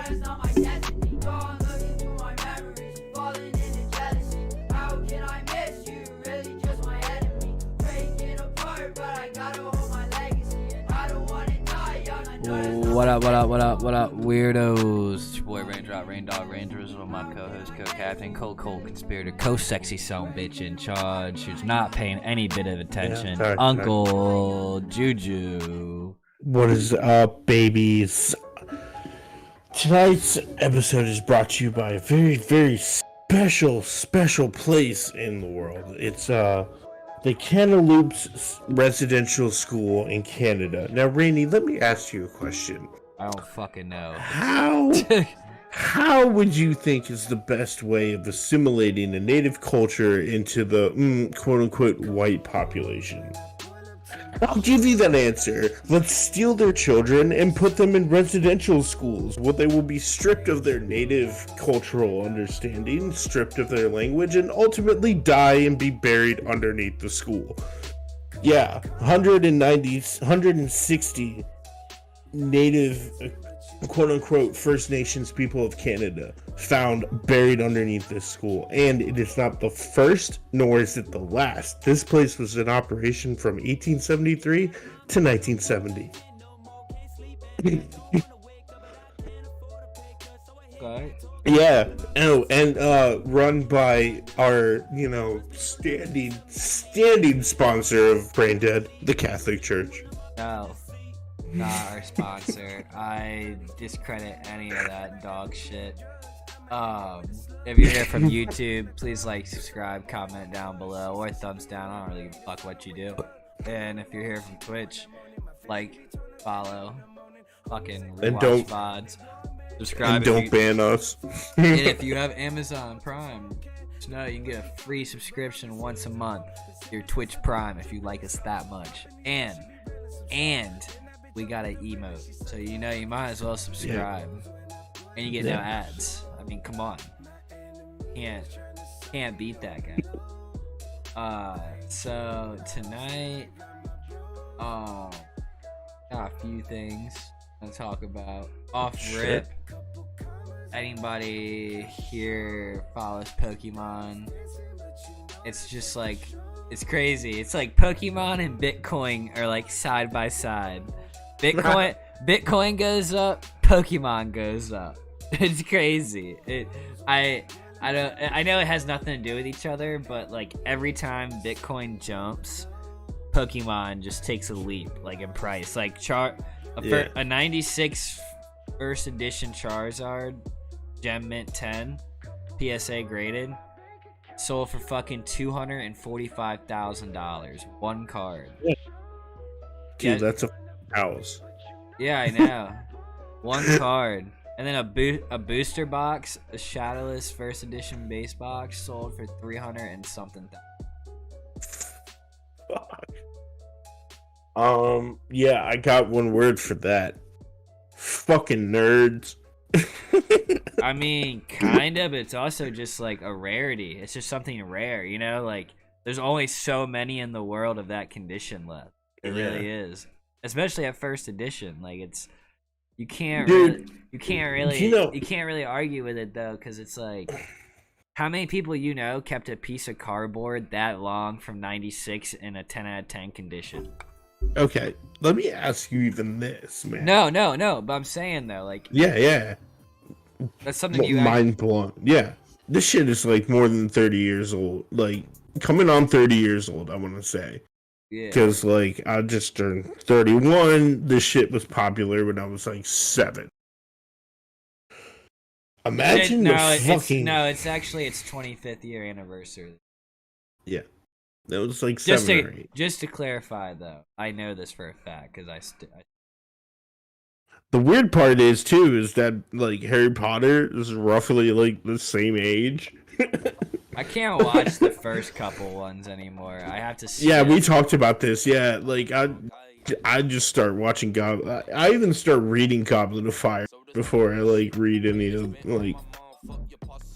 that's not my destiny. Gone looking through my memories, falling into jealousy. How can I miss you? Really just my enemy. Breaking apart, but I gotta hold my legacy. And I don't wanna die young. I know What up, weirdos? It's your boy Raindrop, Rain Dog, Rangers with my co-host, co-captain, co-cold conspirator, co-sexy son bitch in charge who's not paying any bit of attention. Sorry. Uncle Juju. What is up, babies? Tonight's episode is brought to you by a very, very special place in the world. It's the Kamloops Residential School in Canada. Now, Rainey, let me ask you a question. I don't fucking know. How would you think is the best way of assimilating a native culture into the quote-unquote white population? I'll give you that answer. Let's steal their children and put them in residential schools where they will be stripped of their native cultural understanding, stripped of their language, and ultimately die and be buried underneath the school. Yeah, 160 native quote-unquote First Nations people of Canada found buried underneath this school, and it is not the first nor is it the last. This place was in operation from 1873 to 1970. Okay. Yeah, and run by our standing sponsor of Brain Dead, the Catholic Church. No. Not our sponsor. I discredit any of that dog shit. If you're here from YouTube, please like, subscribe, comment down below, or thumbs down. I don't really give a fuck what you do. And if you're here from Twitch, like, follow, fucking rewatch VODs, subscribe, and don't ban us. And if you have Amazon Prime, just know you can get a free subscription once a month to your Twitch Prime if you like us that much. And we got an emote, so you might as well subscribe. Yeah. And you get no ads. I mean, come on, can't beat that guy. So tonight, got a few things to talk about. Off rip, anybody here follows Pokemon? It's just like, it's crazy. It's like Pokemon and Bitcoin are like side by side. Bitcoin goes up, Pokemon goes up. It's crazy. I know it has nothing to do with each other, but like every time Bitcoin jumps, Pokemon just takes a leap, like in price. Like a 96 first edition Charizard, Gem Mint 10, PSA graded, sold for fucking $245,000. One card. Dude, that's a house. Yeah, I know. One card. And then a booster box, a Shadowless first edition base box, sold for 300 and something. Fuck. Yeah, I got one word for that. Fucking nerds. I mean, kind of, but it's also just like a rarity. It's just something rare, like there's only so many in the world of that condition left. It really is. Especially at first edition. Like you can't really argue with it though, because it's like, how many people kept a piece of cardboard that long from 96 in a 10 out of 10 condition? Okay, let me ask you even this, man. No, but I'm saying though, like, yeah, that's something you mind blown. Yeah, this shit is like more than 30 years old, like coming on 30 years old, I want to say. Yeah, because like I just turned 31. This shit was popular when I was like 7. Imagine it's actually its 25th year anniversary. Yeah, that was like 7 or 8. Just to clarify though, I know this for a fact because I the weird part is that like Harry Potter is roughly like the same age. I can't watch the first couple ones anymore. I have to see. Yeah, we talked about this. Yeah, like I just start watching I even start reading Goblet of Fire before I like read any of like.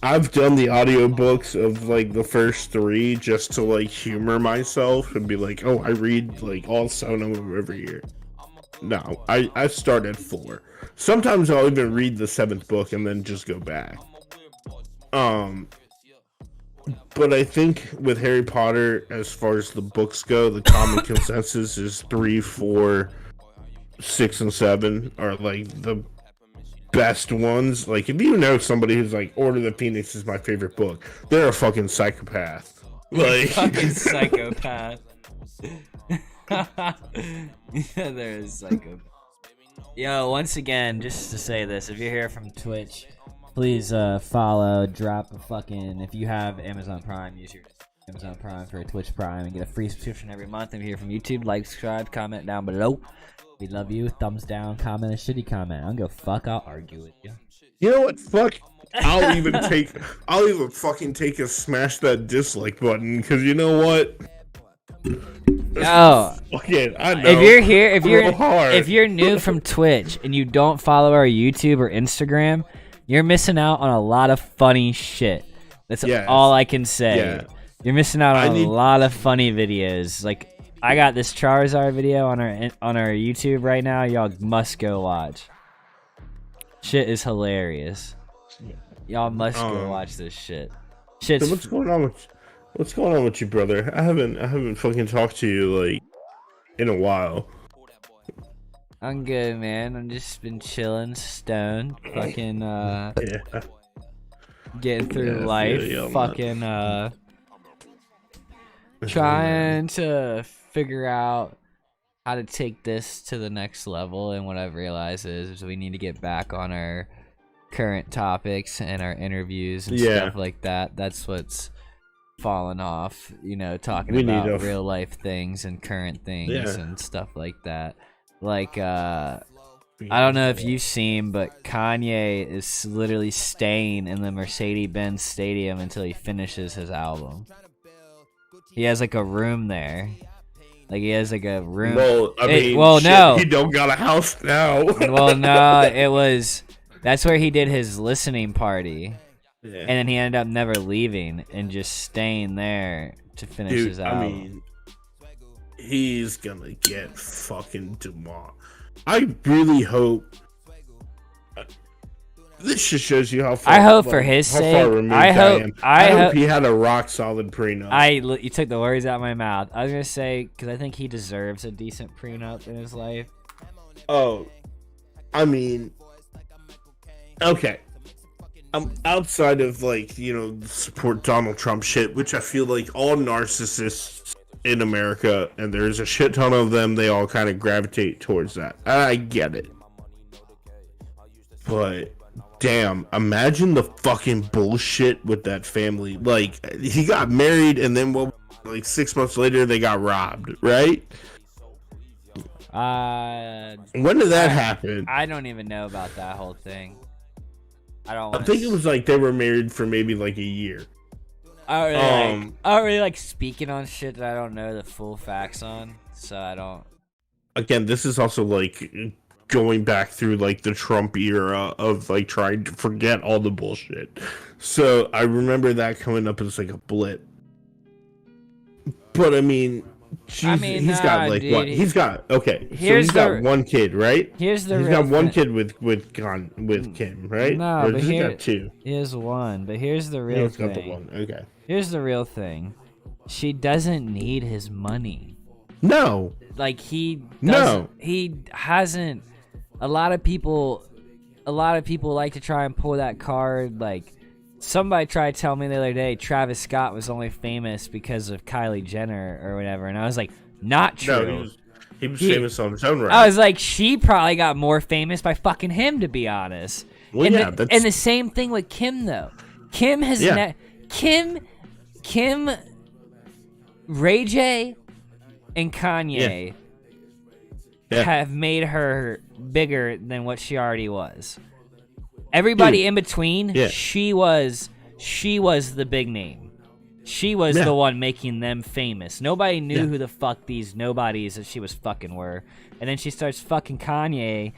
I've done the audiobooks of like the first 3 just to like humor myself and be like, oh, I read like all 7 of them every year. No, I start at 4. Sometimes I'll even read the 7th book and then just go back. But I think with Harry Potter, as far as the books go, the common consensus is 3, 4, 6, and 7 are like the best ones. Like, if you know somebody who's like, Order of the Phoenix is my favorite book, they're a fucking psychopath. Like, fucking psychopath. Yeah, there is psychopath. Yo, once again, just to say this, if you're here from Twitch, please follow, drop a fucking, if you have Amazon Prime, use your Amazon Prime for a Twitch Prime and get a free subscription every month. If you're here from YouTube, like, subscribe, comment down below. We love you. Thumbs down, comment a shitty comment. I don't give a fuck, I'll argue with you. You know what? Fuck. I'll even fucking take a smash that dislike button, because you know what? Oh, fucking, I know. if you're here, hard. if you're new from Twitch and you don't follow our YouTube or Instagram, you're missing out on a lot of funny shit. That's all I can say. Yeah. You're missing out on a lot of funny videos. Like, I got this Charizard video on our YouTube right now. Y'all must go watch. Shit is hilarious. Y'all must go watch this shit. Shit's So what's going on with you, brother? I haven't fucking talked to you like in a while. I'm good, man. I'm just been chilling, stoned, fucking getting through life, fucking trying to figure out how to take this to the next level. And what I've realized is we need to get back on our current topics and our interviews and stuff like that. That's what's fallen off, you know, talking about real life things and current things and stuff like that. Like, I don't know if you've seen, but Kanye is literally staying in the Mercedes-Benz Stadium until he finishes his album. He has like a room there. Like, he has like a room. Well, I mean, no. He don't got a house now. Well, no, that's where he did his listening party. Yeah. And then he ended up never leaving and just staying there to finish his album. I mean, he's gonna get fucking demolished. I really hope. This just shows you how far. I hope for his sake. I hope he had a rock solid prenup. You took the words out of my mouth. I was gonna say, because I think he deserves a decent prenup in his life. Oh, I mean, okay. Outside of, like, you know, support Donald Trump shit, which I feel like all narcissists in America, and there's a shit ton of them, they all kind of gravitate towards that. I get it. But, damn, imagine the fucking bullshit with that family. Like, he got married, and then, like, 6 months later, they got robbed, right? When did that happen? I don't even know about that whole thing. I think it was like they were married for maybe like a year. I don't really like speaking on shit that I don't know the full facts on, so I don't. Again, this is also like going back through like the Trump era of like trying to forget all the bullshit. So I remember that coming up as like a blip. But I mean, he's got like dude, what? He's got he's got one kid, right? He's got one kid with Kim, right? No, or but he got two. He has one, but here's the real thing. Got the one. Okay. Here's the real thing. She doesn't need his money. No. Like he hasn't. A lot of people like to try and pull that card. Like, somebody tried to tell me the other day Travis Scott was only famous because of Kylie Jenner or whatever, and I was like, not true. No, he was famous on his own right. I was like, she probably got more famous by fucking him, to be honest. Well, and and the same thing with Kim though. Kim has Kim, Ray J, and Kanye have made her bigger than what she already was. Everybody in between, she was the big name. She was the one making them famous. Nobody knew who the fuck these nobodies that she was fucking were. And then she starts fucking Kanye,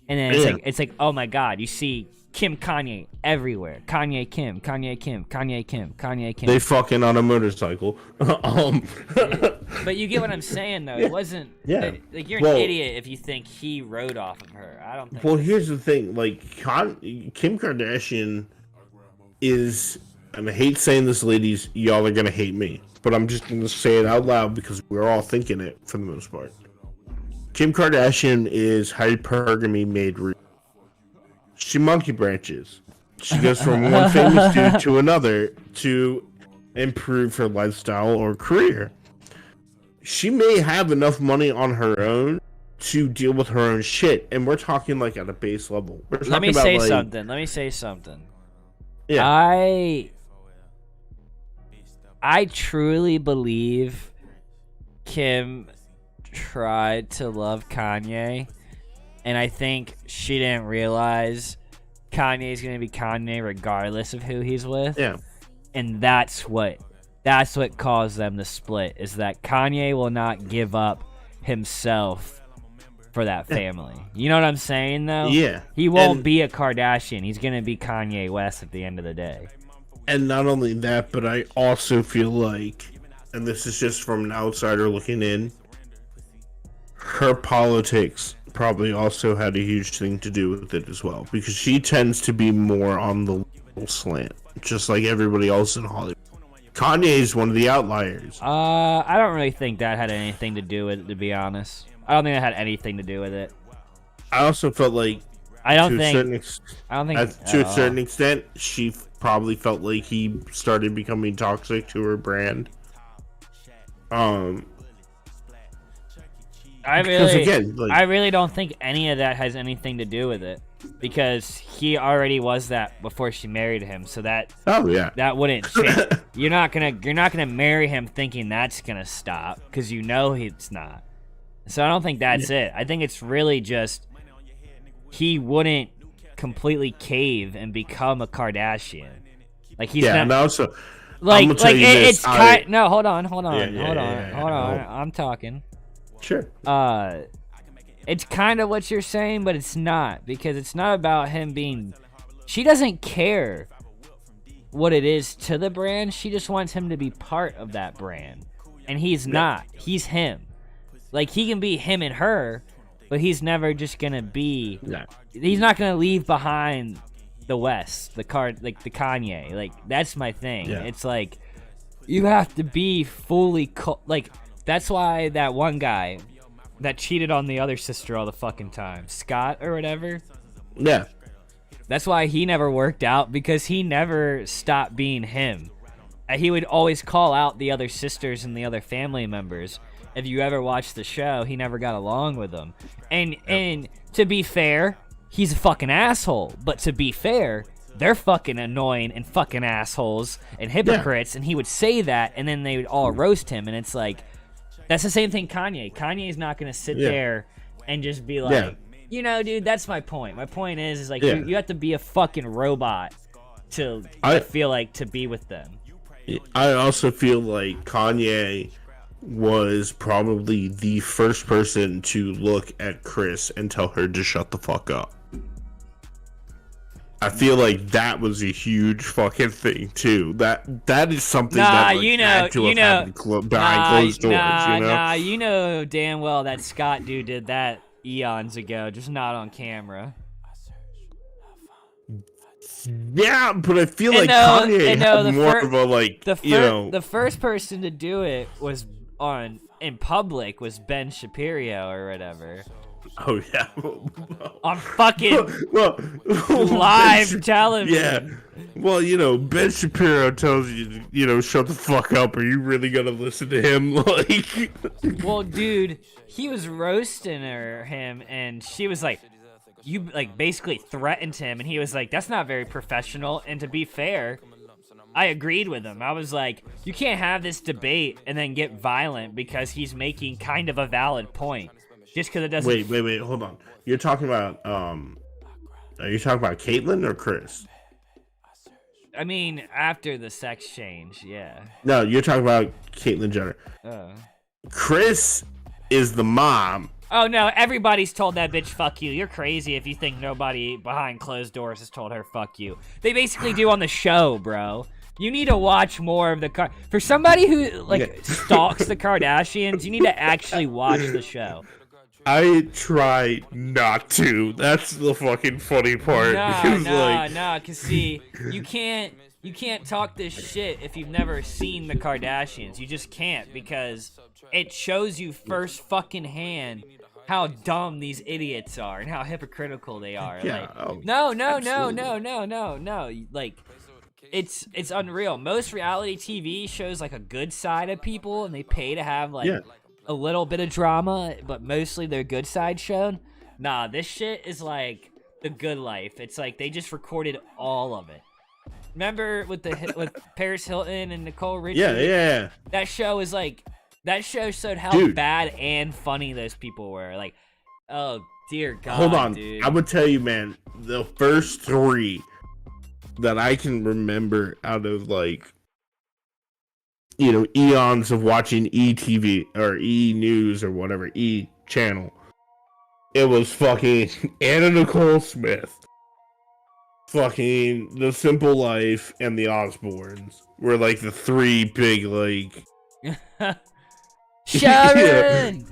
And then it's like, oh my God, you see Kim Kanye everywhere. Kanye Kim, Kanye Kim, Kanye Kim, Kanye Kim. They fucking on a motorcycle. But you get what I'm saying, though. It wasn't. Yeah. Like, you're an idiot if you think he rode off of her. I don't think. Well, here's the thing. Like, Kim Kardashian is, and I hate saying this, ladies, y'all are gonna hate me, but I'm just gonna say it out loud because we're all thinking it for the most part. Kim Kardashian is hypergamy made real. She monkey branches. She goes from one famous dude to another to improve her lifestyle or career. She may have enough money on her own to deal with her own shit, and we're talking like at a base level. Let me say something. Yeah. I truly believe Kim tried to love Kanye, and I think she didn't realize Kanye's gonna be Kanye regardless of who he's with. Yeah. And that's what caused them to split, is that Kanye will not give up himself for that family. You know what I'm saying, though? Yeah. He won't be a Kardashian. He's gonna be Kanye West at the end of the day. And not only that, but I also feel like, and this is just from an outsider looking in, her politics probably also had a huge thing to do with it as well, because she tends to be more on the liberal slant, just like everybody else in Hollywood. Kanye is one of the outliers. I don't really think that had anything to do with it, to be honest. I don't think that had anything to do with it. I also felt like, to a certain extent, she probably felt like he started becoming toxic to her brand. I really don't think any of that has anything to do with it, because he already was that before she married him. So that that wouldn't change. You're not gonna marry him thinking that's gonna stop, because you know it's not. So I don't think that's it. I think it's really just he wouldn't completely cave and become a Kardashian. Like he's not. And also, it's kind. No, hold on. I'm talking. Sure. It's kind of what you're saying, but it's not, because it's not about him being. She doesn't care what it is to the brand. She just wants him to be part of that brand, and he's not. He's him. Like, he can be him and her, but he's never just gonna be. He's not gonna leave behind the West, the Kanye. Like, that's my thing. Yeah. It's like you have to be fully like. That's why that one guy that cheated on the other sister all the fucking time, Scott or whatever. Yeah. That's why he never worked out, because he never stopped being him. He would always call out the other sisters and the other family members. If you ever watched the show, he never got along with them. And to be fair, he's a fucking asshole. But to be fair, they're fucking annoying and fucking assholes and hypocrites. And he would say that, and then they would all roast him. And it's like, that's the same thing Kanye's not going to sit there and just be like, you know, dude, that's my point. My point is like, you have to be a fucking robot to, I feel like, to be with them. I also feel like Kanye was probably the first person to look at Kris and tell her to shut the fuck up. I feel like that was a huge fucking thing too. That is something that had to have happened behind closed doors. You know damn well that Scott dude did that eons ago, just not on camera. Yeah, but I feel like Kanye had more of a the first person to do it was in public was Ben Shapiro or whatever. Oh yeah, on fucking live television. Yeah, well, Ben Shapiro tells you, shut the fuck up. Are you really gonna listen to him? Like, well, dude, he was roasting him, and she was like, you basically threatened him, and he was like, that's not very professional. And to be fair, I agreed with him. I was like, you can't have this debate and then get violent because he's making kind of a valid point. Just because it doesn't. Wait, hold on. You're talking about are you talking about Caitlyn or Kris? I mean, after the sex change, yeah. No, you're talking about Caitlyn Jenner. Kris is the mom, Oh no, everybody's told that bitch fuck you. You're crazy if you think nobody behind closed doors has told her fuck you. They basically do on the show, bro. You need to watch more of the for somebody who like stalks the Kardashians, you need to actually watch the show. I try not to. That's the fucking funny part. Cause see, you can't talk this shit if you've never seen the Kardashians. You just can't, because it shows you first fucking hand how dumb these idiots are and how hypocritical they are. Yeah, like, no. Like, it's unreal. Most reality TV shows like a good side of people, and they pay to have like a little bit of drama, but mostly their good side shown. Nah, this shit is like the good life. It's like they just recorded all of it. Remember with Paris Hilton and Nicole Richie? Yeah. That show showed how bad and funny those people were. Like, oh dear God. Hold on, dude. I'm gonna tell you, man. The first 3 that I can remember out of like, you know, eons of watching ETV or E News or whatever, E channel. It was fucking Anna Nicole Smith, fucking The Simple Life, and The Osbournes were like the 3 big like. Sharon,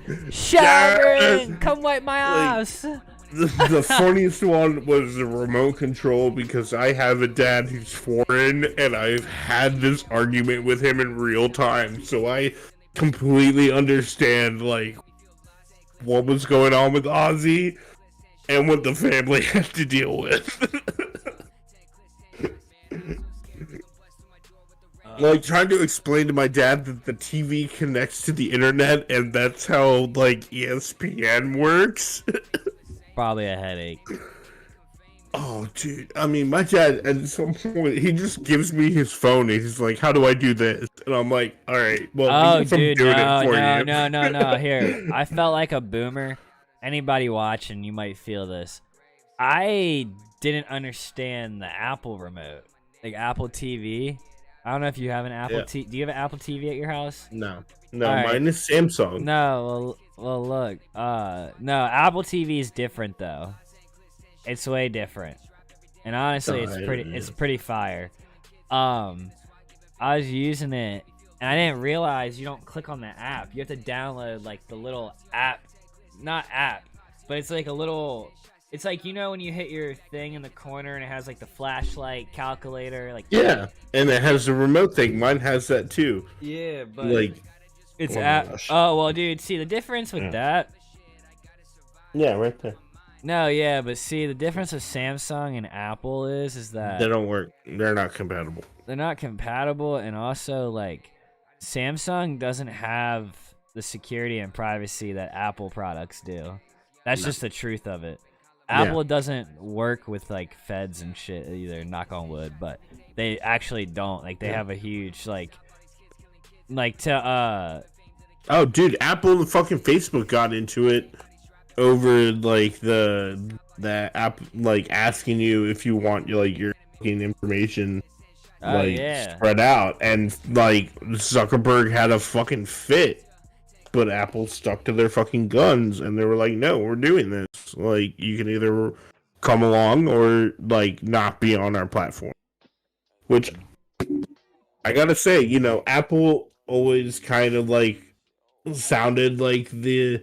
come wipe my ass. The funniest one was the remote control, because I have a dad who's foreign, and I've had this argument with him in real time, so I completely understand like what was going on with Ozzy and what the family had to deal with. Like trying to explain to my dad that the TV connects to the internet, and that's how like ESPN works. Probably a headache. Oh, dude. I mean, my dad, at some point, he just gives me his phone, and he's like, how do I do this? And I'm like, all right, well, dude, doing it for you. No. Here, I felt like a boomer. Anybody watching, you might feel this. I didn't understand the Apple remote. Like, Apple TV. I don't know if you have an Apple TV. Do you have an Apple TV at your house? No, right. Mine is Samsung. No, well, look. No, Apple TV is different, though. It's way different, and honestly, it's pretty fire. I was using it, and I didn't realize you don't click on the app. You have to download like the little app, not app, but it's like a little. It's like, you know, when you hit your thing in the corner and it has like the flashlight calculator, like and it has the remote thing. Mine has that too. Yeah, but like it's app. Oh well, dude, see the difference with that. Yeah, right there. No, yeah, but see, the difference with Samsung and Apple is that they don't work. They're not compatible. They're not compatible, and also, like, Samsung doesn't have the security and privacy that Apple products do. That's just the truth of it. Apple doesn't work with, like, feds and shit either, knock on wood, but they actually don't. Like, they have a huge, oh, dude, Apple and fucking Facebook got into it over like the app, like asking you if you want your fucking information spread out, and like Zuckerberg had a fucking fit, but Apple stuck to their fucking guns, and they were like, no, we're doing this. Like, you can either come along or like not be on our platform. Which I gotta say, you know, Apple always kind of like sounded like the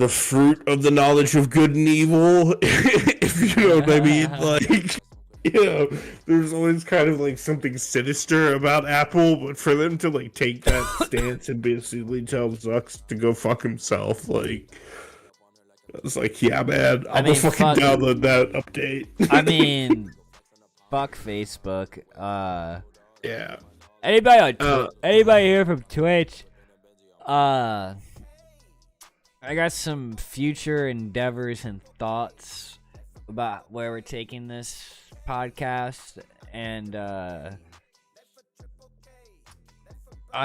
fruit of the knowledge of good and evil, if you know what I mean. Like, you know, there's always kind of like something sinister about Apple, but for them to like take that stance and basically tell Zucks to go fuck himself, like, I was like, yeah, man, I'm gonna fucking download that update. I mean, fuck Facebook. Yeah. Anybody here from Twitch? I got some future endeavors and thoughts about where we're taking this podcast, and I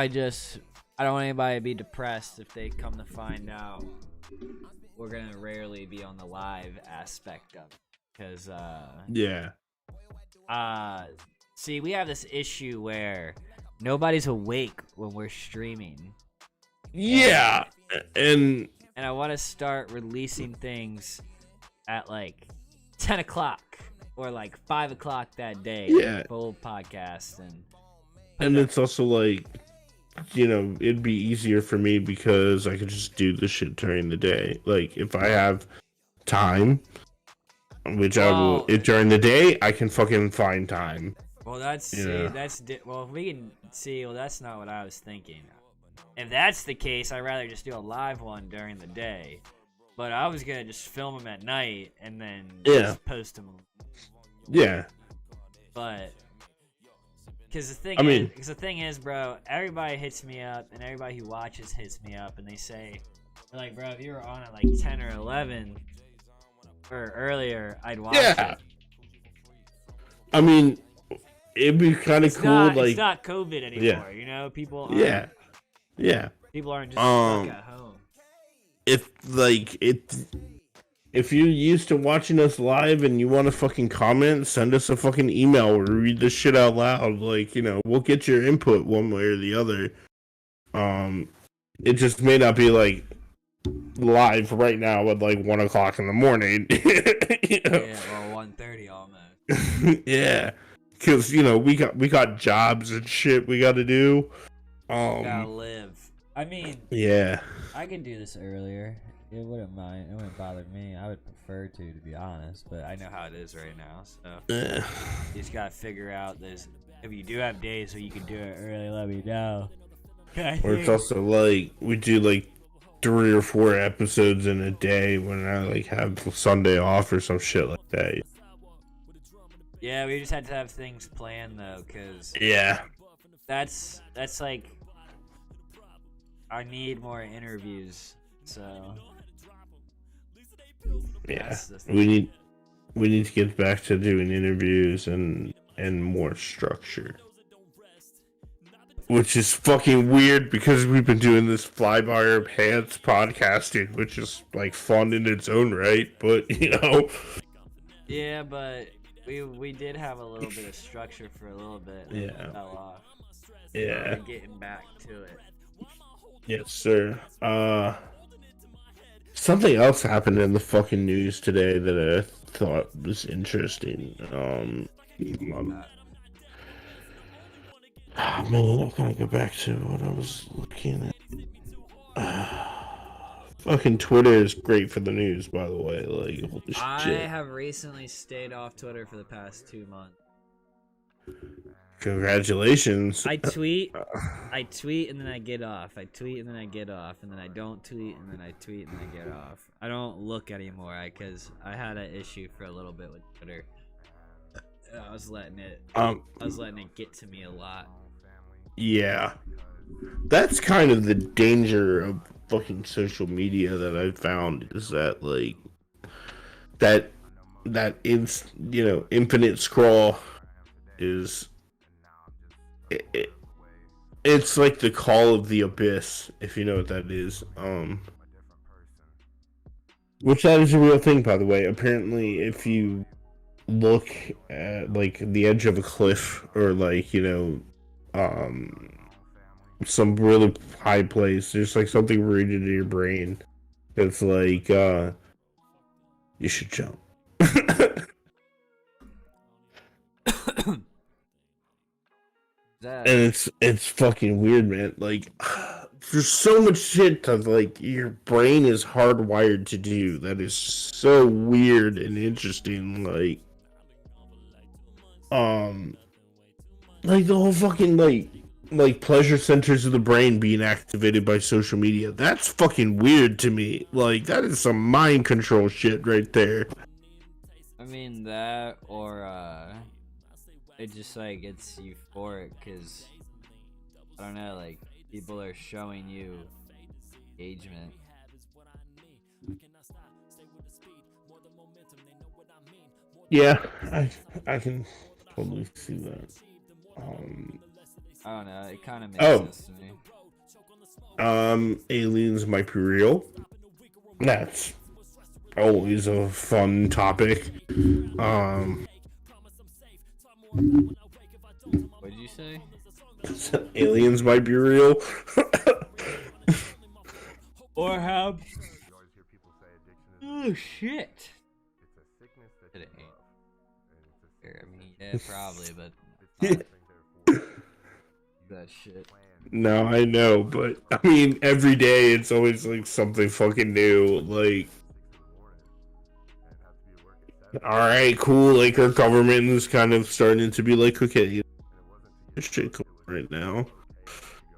don't want anybody to be depressed if they come to find out we're gonna rarely be on the live aspect of it, because see, we have this issue where nobody's awake when we're streaming. Yeah, and and I want to start releasing things at like 10 o'clock or like 5 o'clock that day. Yeah. Full podcast And it's also like, you know, it'd be easier for me because I could just do the shit during the day. Like, if I have time, which I will, during the day, I can fucking find time. Well, that's Yeah. well, if we can see. Well, that's not what I was thinking. If that's the case, I'd rather just do a live one during the day. But I was gonna just film them at night and then just post them. Yeah. But because the thing is, bro, everybody hits me up, and everybody who watches hits me up, and they say, they're like, bro, if you were on at like 10 or 11 or earlier, I'd watch it. I mean, it'd be kind of cool. It's not COVID anymore, you know. People. Aren't, People aren't just stuck at home. If you're used to watching us live and you want to fucking comment, send us a fucking email or read this shit out loud. Like, you know, we'll get your input one way or the other. It just may not be like live right now at like 1 o'clock in the morning. You know? Yeah, well, 1:30 almost. Yeah, because you know we got jobs and shit we got to do. Gotta live. I mean, yeah, I could do this earlier. It wouldn't mind. It wouldn't bother me. I would prefer to be honest. But I know how it is right now. So you just gotta figure out this. If you do have days where you can do it early, let me know. Or it's also like we do like 3 or 4 episodes in a day when I like have Sunday off or some shit like that. Yeah, we just had to have things planned though, cause that's like I need more interviews. So yeah, we need to get back to doing interviews and more structure. Which is fucking weird because we've been doing this fly by our pants podcasting, which is like fun in its own right, but you know. Yeah, but we did have a little bit of structure for a little bit. And it fell off. Yeah. We're getting back to it. Yes, sir. Something else happened in the fucking news today that I thought was interesting. Man, I gotta go back to what I was looking at. Fucking Twitter is great for the news, by the way. Like, holy shit. I have recently stayed off Twitter for the past 2 months. Congratulations. I tweet, and then I get off. I tweet, and then I get off, and then I don't tweet, and then I tweet, and then I get off. I don't look anymore because I had an issue for a little bit with Twitter. I was letting it get to me a lot. Yeah, that's kind of the danger of fucking social media that I've found, is that like that infinite scroll is it's like the call of the abyss, if you know what that is. Which that is a real thing, by the way. Apparently, if you look at like the edge of a cliff or like, you know, some really high place, there's like something rooted in your brain that's like you should jump. And it's fucking weird, man. Like, there's so much shit that like your brain is hardwired to do that is so weird and interesting. Like the whole fucking like pleasure centers of the brain being activated by social media. That's fucking weird to me. Like, that is some mind control shit right there. I mean that, or it just like it's euphoric because I don't know, like people are showing you engagement. Yeah, I can totally see that. I don't know, it kind of makes sense to me. Aliens might be real. That's always a fun topic. What did you say? Aliens might be real. Or have Oh shit. Today. I mean, yeah, probably, but that shit. No, I know, but I mean, every day it's always like something fucking new. Like, all right, cool. Like our government is kind of starting to be like, okay, this shit cool right now.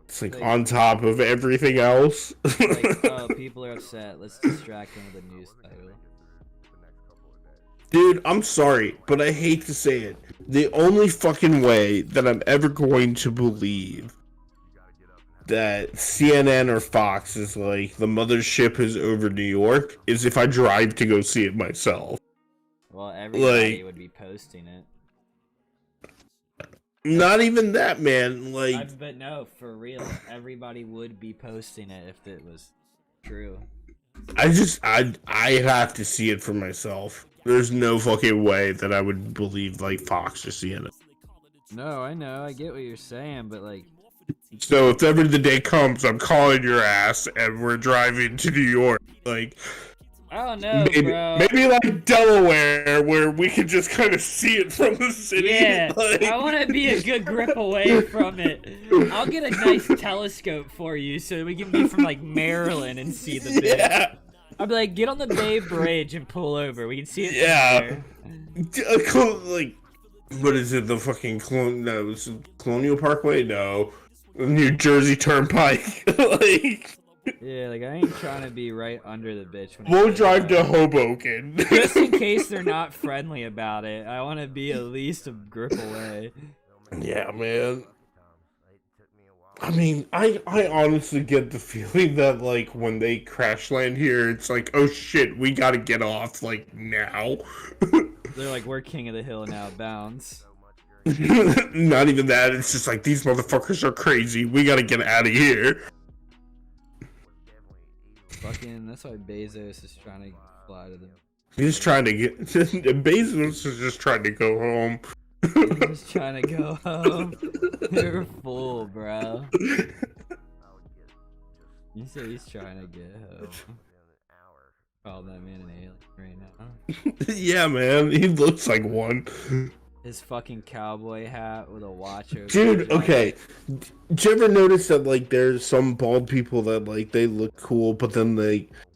It's like on top of everything else. Like, oh, people are upset. Let's distract them with a news title. Dude, I'm sorry, but I hate to say it. The only fucking way that I'm ever going to believe that CNN or Fox is like the mothership is over New York is if I drive to go see it myself. Well, everybody would be posting it. Not even that, man. Like, but no, for real, everybody would be posting it if it was true. I have to see it for myself. There's no fucking way that I would believe like Fox or CNN. No, I know, I get what you're saying, but like. So if ever the day comes, I'm calling your ass and we're driving to New York. Like, I don't know, bro. Maybe like Delaware, where we can just kind of see it from the city. Yeah, like... I want to be a good grip away from it. I'll get a nice telescope for you so we can be from like Maryland and see the bit. Yeah. I'll be like, get on the Bay Bridge and pull over. We can see it. Yeah. Like, what is it? The fucking Colonial Parkway? No. New Jersey Turnpike. Like. Yeah, like I ain't trying to be right under the bitch. We'll drive to Hoboken. Just in case they're not friendly about it. I want to be at least a grip away. Yeah, man. I mean, I honestly get the feeling that, like, when they crash land here, it's like, oh shit, we gotta get off, like, now. They're like, we're king of the hill now, bounds. Not even that, it's just like, these motherfuckers are crazy, we gotta get out of here. Fucking, that's why Bezos is trying to fly to them. He's trying to get, Bezos is just trying to go home. He's trying to go home. You're a fool, bro. You say he's trying to get home. Call that man an alien right now. Yeah, man, he looks like one. His fucking cowboy hat with a watch over. Dude, okay. Did you ever notice that, like, there's some bald people that, like, they look cool, but then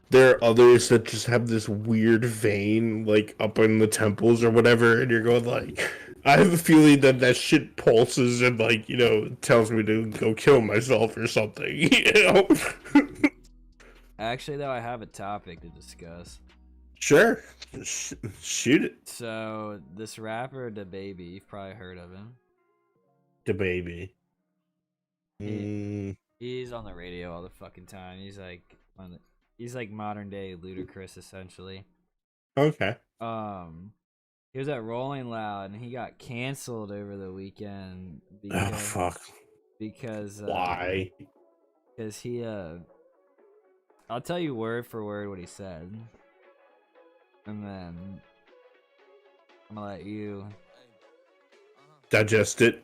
there are others that just have this weird vein, like, up in the temples or whatever, and you're going, like, I have a feeling that shit pulses and, like, you know, tells me to go kill myself or something, you know? Actually, though, I have a topic to discuss. Sure. Shoot it. So, this rapper, DaBaby, you've probably heard of him. DaBaby. He's on the radio all the fucking time. He's like modern day Ludacris, essentially. Okay. He was at Rolling Loud and he got canceled over the weekend Oh, fuck. Because why? Because he I'll tell you word for word what he said, and then I'm gonna let you digest it.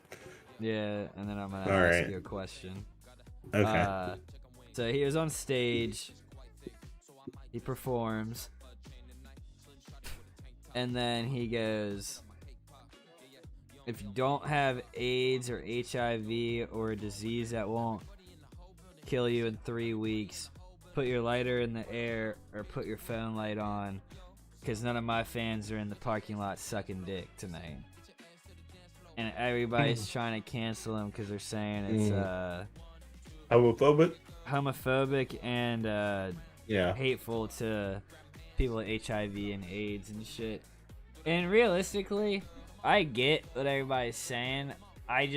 Yeah, and then I'm gonna ask you a question. Okay. So he was on stage. He performs. And then he goes, if you don't have AIDS or HIV or a disease that won't kill you in 3 weeks, put your lighter in the air or put your phone light on, because none of my fans are in the parking lot sucking dick tonight. And everybody's trying to cancel him because they're saying it's homophobic and hateful to people with HIV and AIDS and shit. And realistically, I get what everybody's saying. I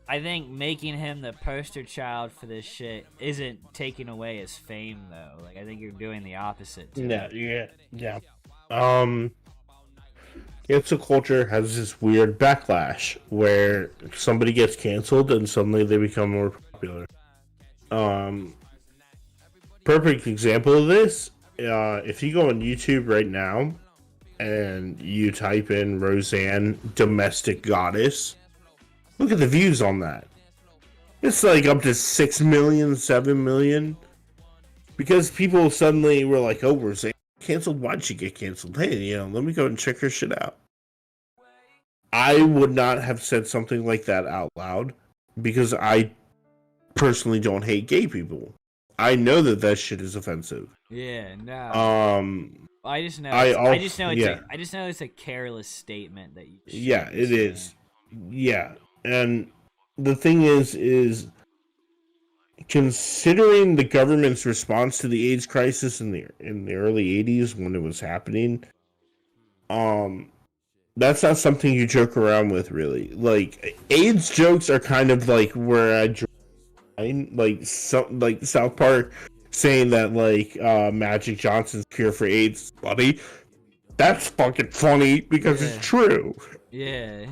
think making him the poster child for this shit isn't taking away his fame, though. Like, I think you're doing the opposite. Yeah. Cancel culture has this weird backlash where somebody gets canceled and suddenly they become more popular. Perfect example of this, if you go on YouTube right now and you type in Roseanne domestic goddess, look at the views on that. It's like up to 6 million, 7 million. because people suddenly were like, "Oh, we're saying canceled. Why'd she get canceled? Hey, let me go and check her shit out." I would not have said something like that out loud because I personally don't hate gay people. I know that shit is offensive. Yeah, no. I just know. I just know it's a careless statement that you. Yeah, it is. Yeah, and the thing is considering the government's response to the AIDS crisis in the early '80s when it was happening, that's not something you joke around with, really. Like AIDS jokes are kind of like where I draw the line, like South Park saying that like Magic Johnson's cure for AIDS, buddy. That's fucking funny because it's true. Yeah.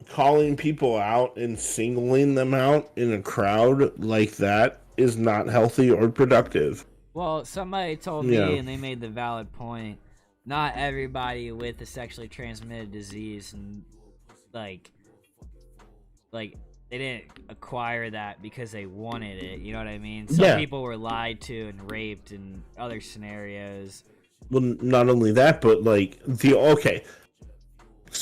Calling people out and singling them out in a crowd like that is not healthy or productive. Well, somebody told me, and they made the valid point. Not everybody with a sexually transmitted disease and like they didn't acquire that because they wanted it. You know what I mean? Some people were lied to and raped in other scenarios. Well, not only that, but like let's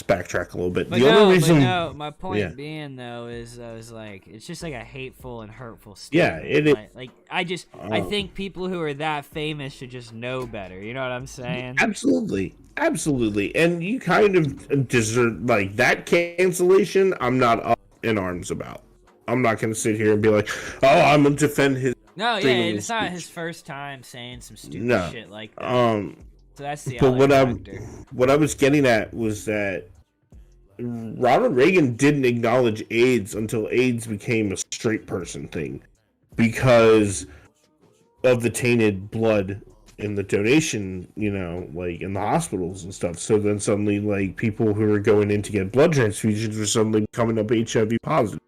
backtrack a little bit. But only reason, my point being though is I was like, it's just like a hateful and hurtful statement. Yeah, it is. Like I think people who are that famous should just know better. You know what I'm saying? Absolutely, and you kind of deserve like that cancellation. I'm not up in arms about. I'm not going to sit here and be like, oh, I'm going to defend his. No, yeah, it's not his first time saying some stupid shit like that. So that's the but what I was getting at was that Ronald Reagan didn't acknowledge AIDS until AIDS became a straight person thing because of the tainted blood in the donation, like in the hospitals and stuff. So then suddenly, like, people who were going in to get blood transfusions were suddenly coming up HIV positive.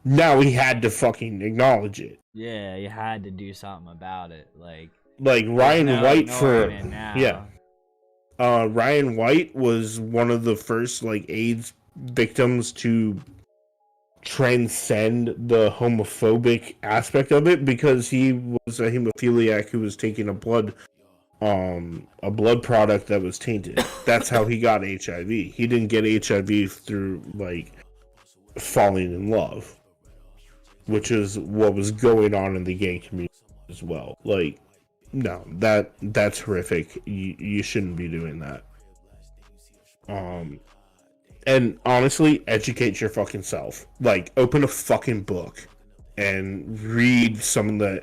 Now he had to fucking acknowledge it. Yeah, you had to do something about it. Like Ryan White Ryan White was one of the first like AIDS victims to transcend the homophobic aspect of it because he was a hemophiliac who was taking a blood product that was tainted. That's how he got HIV. He didn't get HIV through like falling in love, which is what was going on in the gay community as well. Like, no, that's horrific. You shouldn't be doing that. And honestly, educate your fucking self. Like, open a fucking book and read some of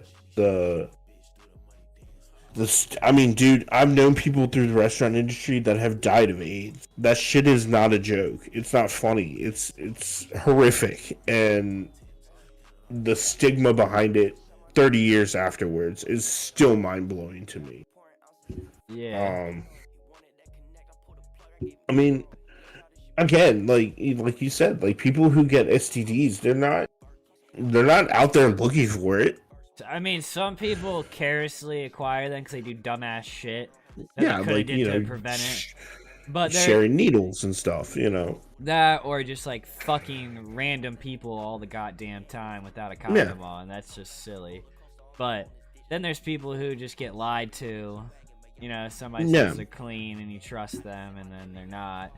I mean, dude, I've known people through the restaurant industry that have died of AIDS. That shit is not a joke. It's not funny. It's horrific, and the stigma behind it 30 years afterwards is still mind-blowing to me. Yeah. I mean, again, like you said, like people who get STDs, they're not out there looking for it. I mean, some people carelessly acquire them because they do dumbass shit that they did to prevent it. But sharing needles and stuff, that, or just like fucking random people all the goddamn time without a condom on. That's just silly. But then there's people who just get lied to. Somebody says they're clean and you trust them, and then they're not.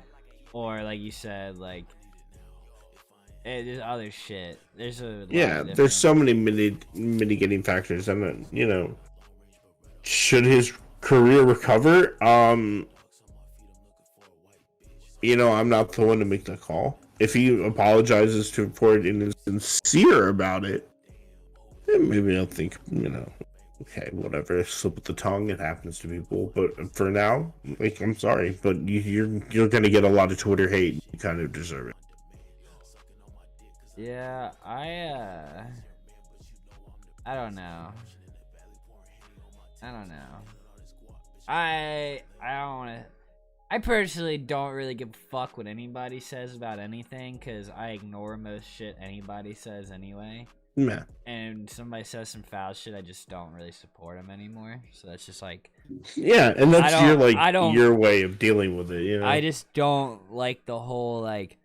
Or like you said, like there's other shit. There's there's so many mitigating factors. I'm not, should his career recover? I'm not the one to make the call. If he apologizes to report and is sincere about it, then maybe I'll think, okay, whatever, slip of the tongue, it happens to people. But for now, like, I'm sorry, but you're gonna get a lot of Twitter hate. You kind of deserve it. Yeah, I don't know. I don't want to. I personally don't really give a fuck what anybody says about anything because I ignore most shit anybody says anyway. Yeah. And somebody says some foul shit, I just don't really support them anymore. So that's just like. Yeah, and that's your way of dealing with it. I just don't like the whole like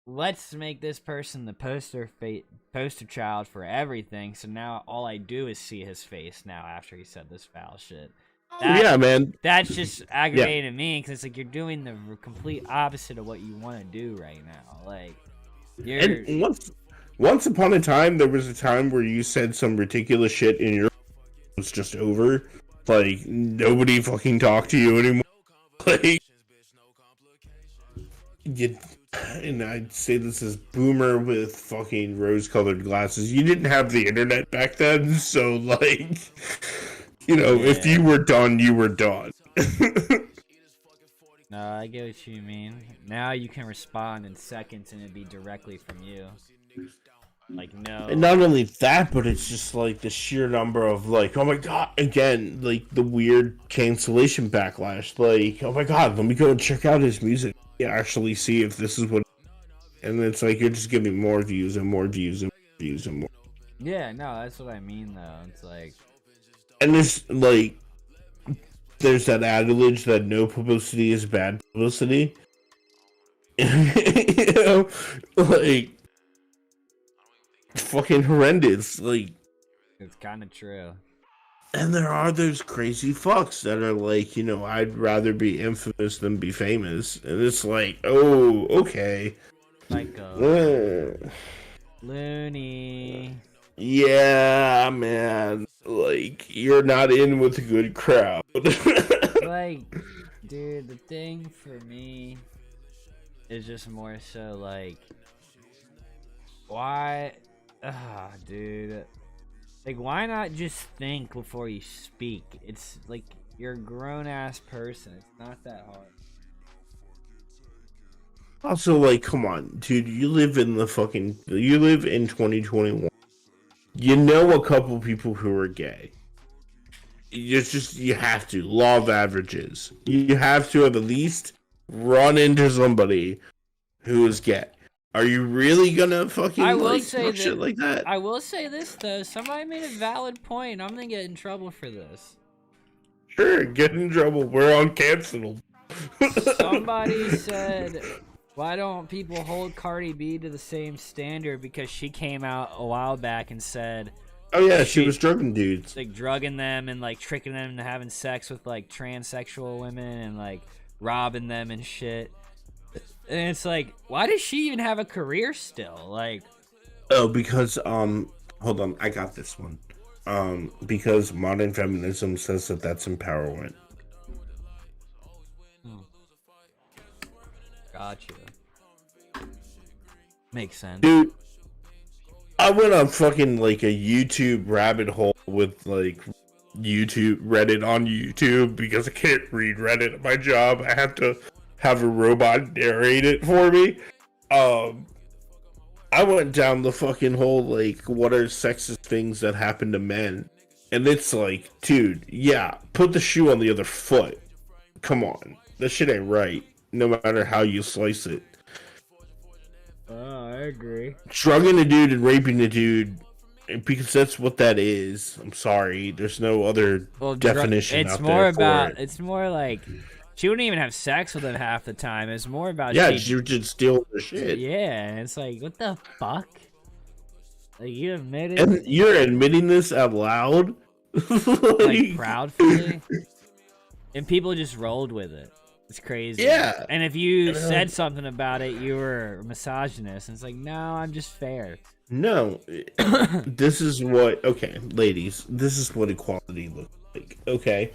let's make this person the poster child for everything. So now all I do is see his face now after he said this foul shit. Yeah, man. That's just aggravating to me because it's like you're doing the complete opposite of what you want to do right now. Like, And once upon a time, there was a time where you said some ridiculous shit and your was just over. Like, nobody fucking talked to you anymore. Like, and I'd say this is boomer with fucking rose-colored glasses. You didn't have the internet back then, so, like, you know, if you were done, you were done. No, I get what you mean. Now you can respond in seconds and it'd be directly from you. Like, no. And not only that, but it's just like the sheer number of like, oh my god, again, like the weird cancellation backlash. Like, oh my god, let me go and check out his music. Actually see if this is what. And it's like you're just giving more views and more views and more views and more. Yeah, no, that's what I mean though. It's like. And there's like, there's that adage that no publicity is bad publicity. You know, like. Fucking horrendous, like it's kind of true. And there are those crazy fucks that are like, you know, I'd rather be infamous than be famous, and it's like, oh, okay, Psycho, loony. Yeah, man, like you're not in with a good crowd. Like, dude, the thing for me is just more so like, why? Dude. Like, why not just think before you speak? It's like, you're a grown-ass person. It's not that hard. Also, like, come on, dude, you live in 2021. You know a couple people who are gay. You have to. Law of averages. You have to at least run into somebody who is gay. Are you really gonna fucking shit like that? I will say this though, somebody made a valid point. I'm gonna get in trouble for this. Sure, get in trouble. We're on canceled. Somebody said, why don't people hold Cardi B to the same standard? Because she came out a while back and said, oh yeah, she was drugging dudes. Like drugging them and like tricking them into having sex with like transsexual women and like robbing them and shit. And it's like, why does she even have a career still? Like, oh, because hold on, I got this one. Because modern feminism says that that's empowerment. Gotcha. Makes sense, dude. I went on fucking like a YouTube rabbit hole with like Reddit on YouTube because I can't read Reddit at my job. I have to have a robot narrate it for me. I went down the fucking whole like what are sexist things that happen to men, and it's like, dude, yeah, put the shoe on the other foot. Come on, that shit ain't right. No matter how you slice it. Oh, I agree. Drugging a dude and raping a dude, because that's what that is. I'm sorry, there's no other definition. It's out more there about. for it. It's more like. She wouldn't even have sex with him half the time. It's more about she would just steal the shit. Yeah, and it's like, what the fuck? Like, you admitted, and you're admitting this out loud, like proudly, and people just rolled with it. It's crazy. Yeah. And if you said something about it, you were a misogynist. And it's like, no, I'm just fair. No, this is what. Okay, ladies, this is what equality looks like. Okay,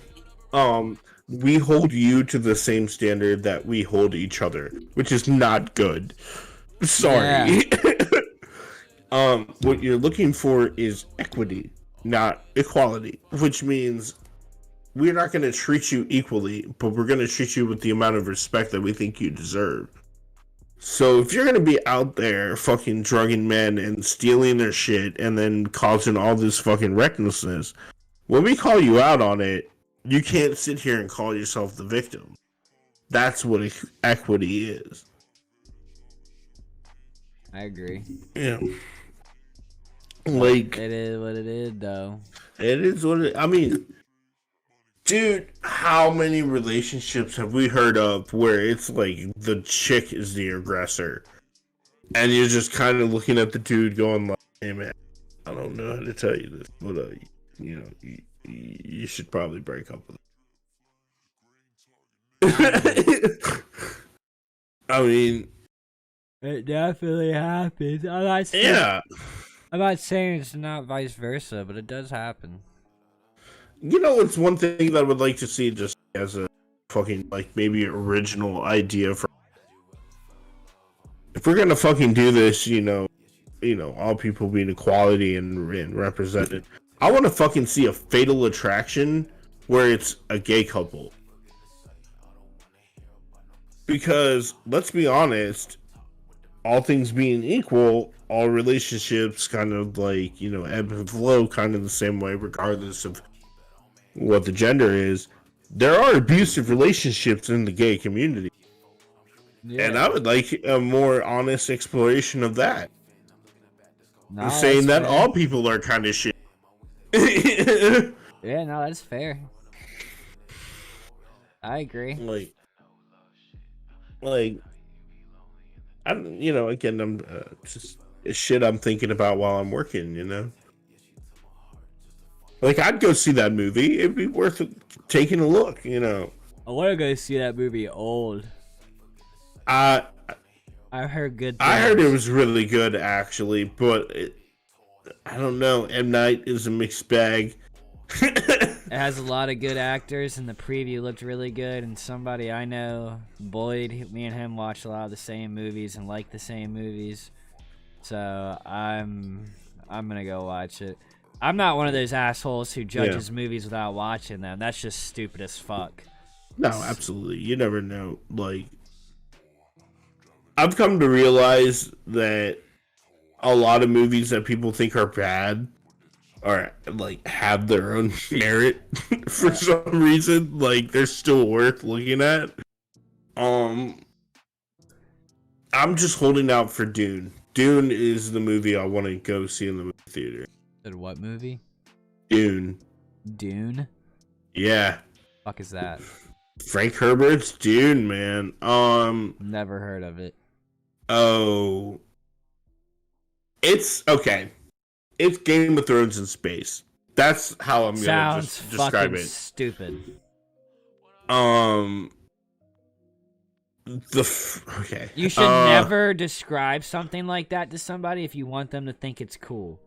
we hold you to the same standard that we hold each other, which is not good. Sorry. Yeah. What you're looking for is equity, not equality, which means we're not going to treat you equally, but we're going to treat you with the amount of respect that we think you deserve. So if you're going to be out there fucking drugging men and stealing their shit and then causing all this fucking recklessness, when we call you out on it, you can't sit here and call yourself the victim. That's what equity is. I agree. Yeah. Like, it is what it is, though. It is what it, I mean, dude, how many relationships have we heard of where it's like the chick is the aggressor? and you're just kind of looking at the dude going like, hey man, I don't know how to tell you this, but you should probably break up with him. I mean, it definitely happens. yeah. I'm not saying it's not vice versa, but it does happen. You know, it's one thing that I would like to see just as a fucking, like, maybe original idea for. If we're gonna fucking do this, all people being equality and represented, I want to fucking see a Fatal Attraction where it's a gay couple. Because, let's be honest, all things being equal, all relationships kind of like, ebb and flow kind of the same way, regardless of what the gender is. There are abusive relationships in the gay community. Yeah. And I would like a more honest exploration of that. No, I'm saying that fair. All people are kind of shit. Yeah, no, that's fair. I agree. Like, again, I'm just shit I'm thinking about while I'm working, Like, I'd go see that movie. It'd be worth taking a look, I want to go see that movie, Old. I heard good things. I heard it was really good, actually, but I don't know. M. Night is a mixed bag. It has a lot of good actors, and the preview looked really good. And somebody I know, Boyd, me and him watch a lot of the same movies and like the same movies. So I'm gonna go watch it. I'm not one of those assholes who judges movies without watching them. That's just stupid as fuck. No, absolutely. You never know. Like, I've come to realize that a lot of movies that people think are bad or like have their own merit for some reason. Like, they're still worth looking at. I'm just holding out for Dune. Dune is the movie I want to go see in the movie theater. What movie? Dune. Dune? Yeah. Fuck is that? Frank Herbert's Dune, man. Never heard of it. Oh. It's okay. It's Game of Thrones in space. That's how I'm gonna just describe it. Stupid. Okay. You should never describe something like that to somebody if you want them to think it's cool.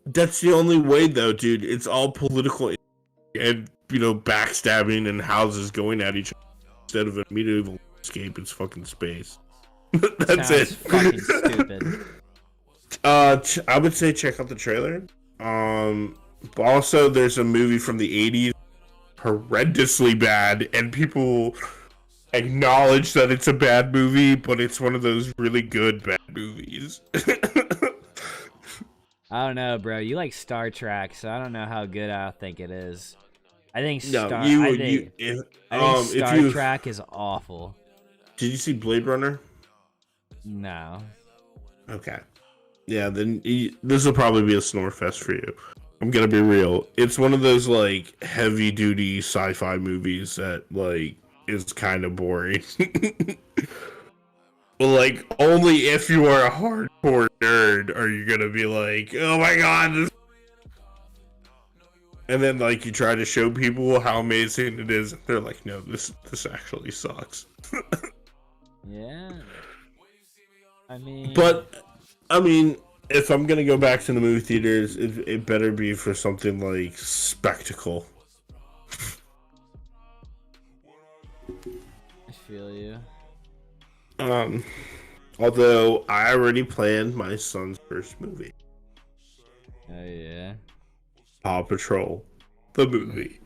That's the only way, though, dude. It's all political and, backstabbing and houses going at each other instead of a medieval landscape. It's fucking space. That's it. Fucking stupid. I would say check out the trailer. But also, there's a movie from the 80s, horrendously bad, and people acknowledge that it's a bad movie, but it's one of those really good bad movies. I don't know, bro. You like Star Trek, so I don't know how good I think it is. I think Star Trek is awful. Did you see Blade Runner? No. Okay. Yeah, then this will probably be a snore fest for you. I'm gonna be real. It's one of those like heavy duty sci-fi movies that like is kind of boring. But like only if you are a hardcore nerd are you gonna be like, oh my god. And then like you try to show people how amazing it is, and they're like, no, this actually sucks. Yeah. I mean, if I'm gonna go back to the movie theaters, it better be for something like spectacle. I feel you. Although I already planned my son's first movie. Oh yeah. Paw Patrol, the movie.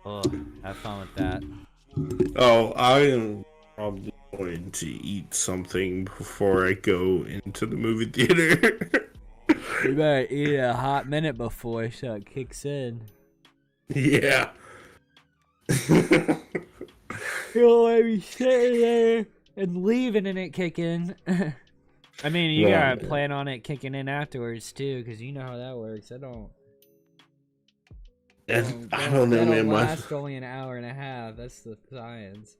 Oh, have fun with that. Oh, I am probably going to eat something before I go into the movie theater. You better eat a hot minute before so it kicks in. Yeah. You'll be sitting there and leaving and it kicking. I mean, you gotta plan on it kicking in afterwards too, because you know how that works. I don't know, man. It last only an hour and a half. That's the science.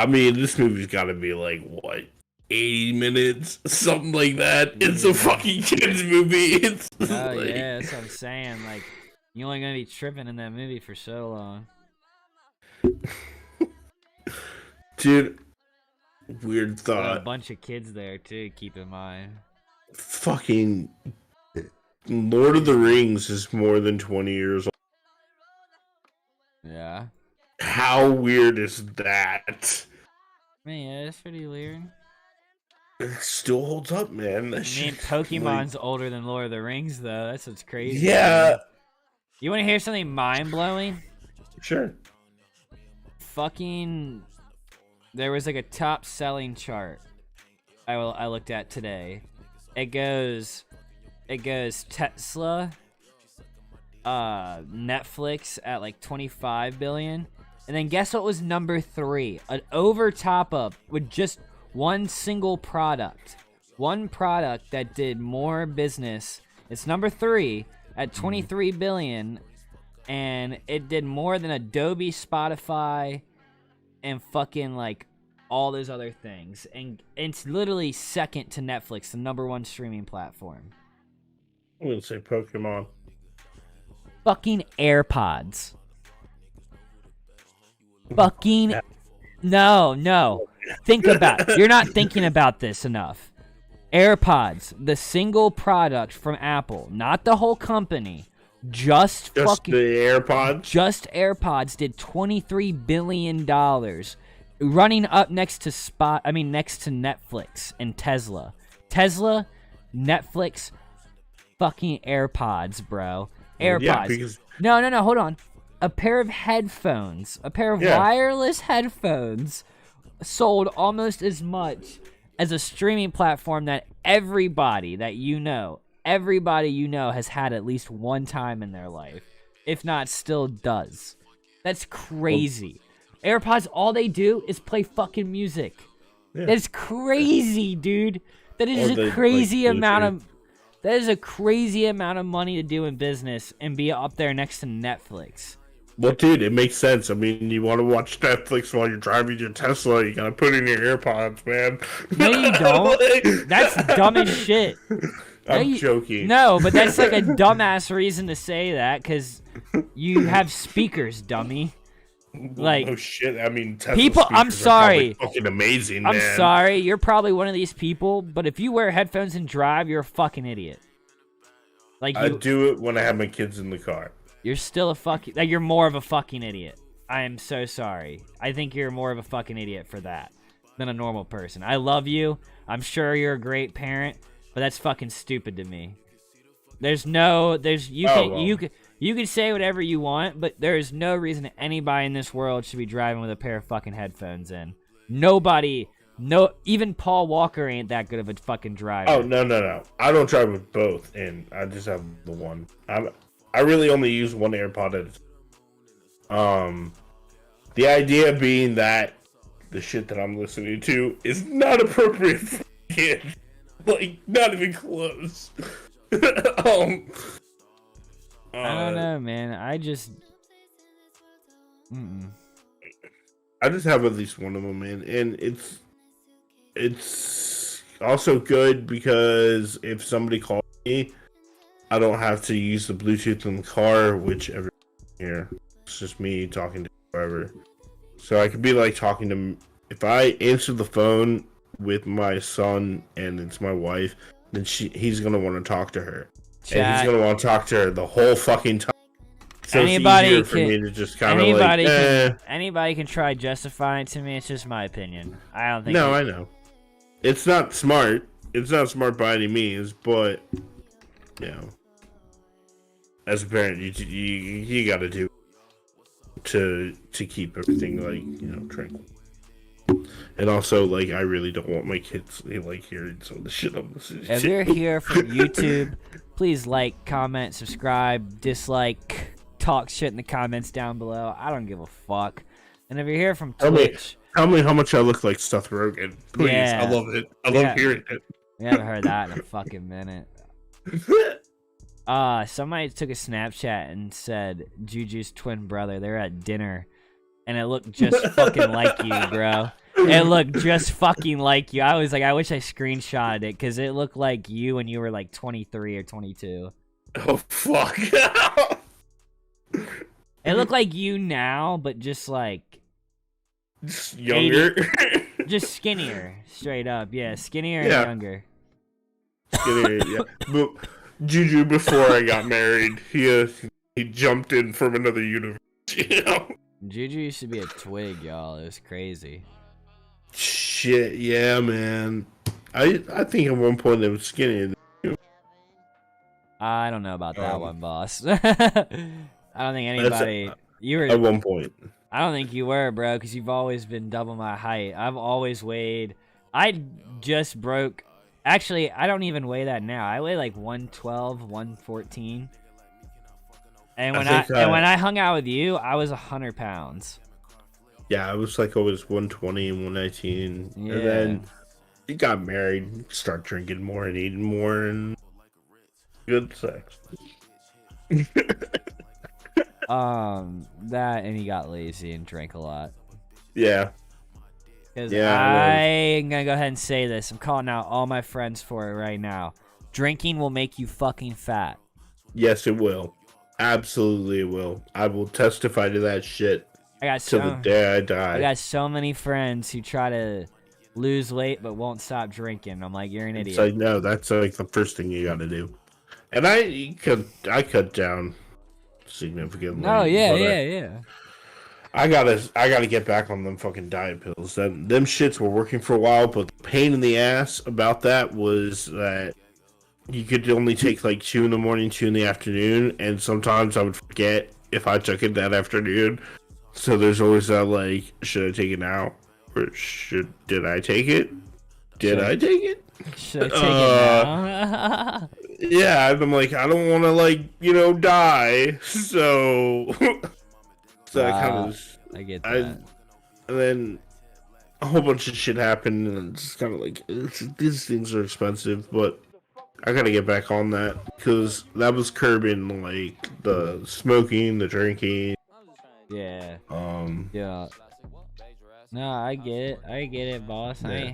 I mean, this movie's got to be like what, 80 minutes, something like that. It's a fucking kids movie. It's Oh like... yeah, that's what I'm saying. Like, you're only gonna be tripping in that movie for so long. Dude, weird Got thought. a bunch of kids there too. Keep in mind. Fucking Lord of the Rings is more than 20 years old. Yeah. How weird is that? Man, yeah, that's pretty weird. It still holds up, man. That I mean, shit, Pokemon's older than Lord of the Rings, though. That's what's crazy. Yeah. Man. You want to hear something mind-blowing? Sure. Fucking... There was like a top-selling chart I looked at today. It goes Tesla, Netflix at like 25 billion. And then guess what was number 3? An over top up with just one single product. One product that did more business. It's number 3 at 23 billion. And it did more than Adobe, Spotify, and fucking like all those other things. And it's literally second to Netflix, the number 1 streaming platform. I'm gonna say Pokemon. Fucking AirPods. Fucking no. Think about. You're not thinking about this enough. AirPods, the single product from Apple, not the whole company. Just the AirPods. Just AirPods did $23 billion, running up next to Netflix and Tesla. Tesla, Netflix, fucking AirPods, bro. AirPods. Yeah, because... No, hold on. A pair of headphones, wireless headphones, sold almost as much as a streaming platform that everybody you know has had at least one time in their life, if not still does. That's crazy. AirPods, all they do is play fucking music. Yeah. That's crazy, dude. That is a crazy amount of... That is a crazy amount of money to do in business and be up there next to Netflix. Well, dude, it makes sense. I mean, you want to watch Netflix while you're driving your Tesla, you gotta put in your AirPods, man. No, you don't. That's dumb as shit. I'm joking. No, but that's like a dumbass reason to say that, because you have speakers, dummy. Like, oh shit! I mean, Tesla people. I'm sorry. Fucking amazing, I'm man. sorry. You're probably one of these people, but if you wear headphones and drive, you're a fucking idiot. Like, I do it when I have my kids in the car. You're still a fucking... Like, you're more of a fucking idiot. I am so sorry. I think you're more of a fucking idiot for that than a normal person. I love you. I'm sure you're a great parent, but that's fucking stupid to me. You can say whatever you want, but there is no reason that anybody in this world should be driving with a pair of fucking headphones in. Nobody... No, even Paul Walker ain't that good of a fucking driver. Oh, no. I don't drive with both, and I just have the one. I really only use one AirPod at a time. The idea being that the shit that I'm listening to is not appropriate for kids. Like, not even close. I don't know, man. I just have at least one of them, man, and it's also good because if somebody calls me, I don't have to use the Bluetooth in the car, which everyone here. It's just me talking to whoever. So I could be like talking to... If I answer the phone with my son and it's my wife, then he's going to want to talk to her. Chat. And he's going to want to talk to her the whole fucking time. So anybody it's easier for me to just kind of like... Anybody can try justifying it to me. It's just my opinion. I don't think... No, I know. It's not smart. It's not smart by any means, but... You know... As a parent, you got to do to keep everything tranquil. And also, like, I really don't want my kids like hearing some of the shit I'm listening to. If you're here from YouTube, please like, comment, subscribe, dislike, talk shit in the comments down below. I don't give a fuck. And if you're here from Twitch, tell me how much I look like Seth Rogen, please. Yeah. I love it. I love hearing it. We haven't heard that in a fucking minute. Somebody took a Snapchat and said Juju's twin brother. They're at dinner, and it looked just fucking like you, bro. It looked just fucking like you. I was like, I wish I screenshotted it because it looked like you when you were like 23 or 22. Oh fuck! It looked like you now, but just like Just younger. just skinnier, straight up. Yeah, skinnier Yeah. and younger. Skinnier, yeah. But Juju, before I got married, he jumped in from another universe. You know? Juju used to be a twig, y'all. It was crazy. Shit, yeah, man. I think at one point they were skinnier. I don't know about that one, boss. I don't think anybody. You were At one point. I don't think you were, bro, because you've always been double my height. I've always weighed. I just broke. Actually, I don't even weigh that now. I weigh like 112, 114. And when when I hung out with you, I was 100 pounds. Yeah, I was like always 120 and 119. Yeah. And then you got married, start drinking more and eating more, and good sex. That and he got lazy and drank a lot. Yeah. Because Yeah, I'm gonna go ahead and say this. I'm calling out all my friends for it right now. Drinking will make you fucking fat. Yes, it will. Absolutely, it will. I will testify to that shit I got till the day I die. I got so many friends who try to lose weight but won't stop drinking. I'm like, you're an idiot. It's like, no, that's like the first thing you got to do. And I cut down significantly. Oh yeah, but yeah. I gotta get back on them fucking diet pills. Them shits were working for a while, but the pain in the ass about that was that you could only take like 2 in the morning, 2 in the afternoon, and sometimes I would forget if I took it that afternoon. So there's always that like, should I take it now? Or did I take it? Did I take it? Should I take it now? Yeah, I'm like, I don't want to like, die. So I kind of I get that. and then a whole bunch of shit happened, and it's kind of like these things are expensive, but I gotta get back on that because that was curbing like the smoking, the drinking. Yeah. Um. Yeah. No, I get it, boss. Yeah.